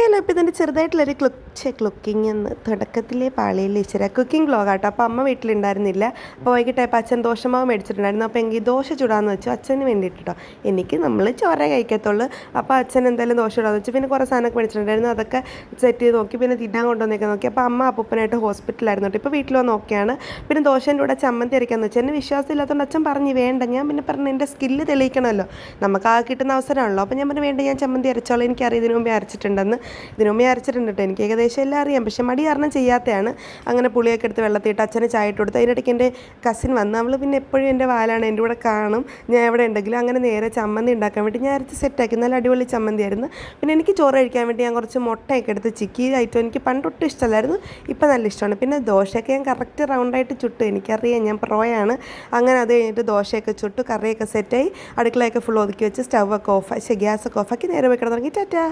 Hello, ഇപ്പോൾ ഇതിൻ്റെ ചെറുതായിട്ടുള്ളൊരു ക്ലുക്കിംഗ് എന്ന് തുടക്കത്തിലെ പാളിയിൽ ഈശ്വര കുക്കിംഗ് വ്ളോഗാട്ടോ. അപ്പോൾ അമ്മ വീട്ടിലുണ്ടായിരുന്നില്ല. അപ്പോൾ വൈകിട്ടായപ്പോൾ അച്ഛൻ ദോശമാവ് മേടിച്ചിട്ടുണ്ടായിരുന്നു. അപ്പോൾ എനിക്ക് ദോശ ചൂടാമെന്ന് വെച്ചു, അച്ഛന് വേണ്ടിയിട്ട് കേട്ടോ. എനിക്ക് നമ്മൾ ചോറേ കഴിക്കത്തുള്ളൂ. അപ്പോൾ അച്ഛൻ എന്തായാലും ദോശ ചൂടാമെന്ന് വെച്ചു. പിന്നെ കുറേ സാധനമൊക്കെ മേടിച്ചിട്ടുണ്ടായിരുന്നു, അതൊക്കെ സെറ്റ് ചെയ്ത് നോക്കി. പിന്നെ തിന്നാൻ കൊണ്ടുവന്നേക്കാൻ നോക്കി. അപ്പോൾ അമ്മ അപ്പൂപ്പനായിട്ട് ഹോസ്പിറ്റലായിരുന്നു കേട്ടോ. ഇപ്പോൾ വീട്ടിൽ വന്ന് നോക്കിയാണ്. പിന്നെ ദോശേൻ്റെ കൂടെ ചമ്മന്തി അരയ്ക്കാമെന്ന് വെച്ചാൽ എന്നെ വിശ്വാസം ഇല്ലാത്തതുകൊണ്ട് അച്ഛൻ പറഞ്ഞു വേണ്ട. ഞാൻ പിന്നെ പറഞ്ഞു എൻ്റെ സ്കില്ല് തെളിയിക്കണമല്ലോ, നമുക്ക് ആ കിട്ടുന്ന അവസരമാണല്ലോ. അപ്പോൾ ഞാൻ പറഞ്ഞു വേണ്ട, ഞാൻ ചമ്മന്തി അരച്ചോളാം, എനിക്കറിയാം ഇതിനു മുമ്പേ അരച്ചിട്ടുണ്ടെന്ന്. ഇതിനു മുമ്പേ അരച്ചിട്ടുണ്ട് കേട്ടോ, എനിക്ക് ഏകദേശം എല്ലാം അറിയാം. പക്ഷേ മടി കാരണം ചെയ്യാത്തതാണ്. അങ്ങനെ പുളിയൊക്കെ എടുത്ത് വെള്ളത്തിയിട്ട് അച്ഛന് ചായ ഇട്ട് കൊടുത്ത്. അതിനിടയ്ക്ക് എൻ്റെ കസിൻ വന്ന്. അവൾ പിന്നെ എപ്പോഴും എൻ്റെ വാലാണ്, എൻ്റെ കൂടെ കാണും ഞാൻ എവിടെ ഉണ്ടെങ്കിലും. അങ്ങനെ നേരെ ചമ്മന്തി ഉണ്ടാക്കാൻ വേണ്ടി ഞാൻ അരച്ച് സെറ്റാക്കി. നല്ല അടിപൊളി ചമ്മന്തി ആയിരുന്നു. പിന്നെ എനിക്ക് ചോറ് കഴിക്കാൻ വേണ്ടി ഞാൻ കുറച്ച് മുട്ടയൊക്കെ എടുത്ത് ചിക്കി. ഐറ്റം എനിക്ക് പണ്ടൊട്ടും ഇഷ്ടമല്ലായിരുന്നു, ഇപ്പം നല്ല ഇഷ്ടമാണ്. പിന്നെ ദോശയൊക്കെ ഞാൻ കറക്റ്റ് റൗണ്ടായിട്ട് ചുട്ടു, എനിക്കറിയാം, ഞാൻ പ്രോയാണ്. അങ്ങനെ അത് കഴിഞ്ഞിട്ട് ദോശയൊക്കെ ചുട്ടു, കറിയൊക്കെ സെറ്റായി, അടുക്കളയൊക്കെ ഫുൾ ഒതുക്കി വെച്ച് സ്റ്റൗവൊക്കെ ഗ്യാസൊക്കെ ഓഫാക്കി നേരെ വെക്കണം തുടങ്ങി. ടാറ്റാ.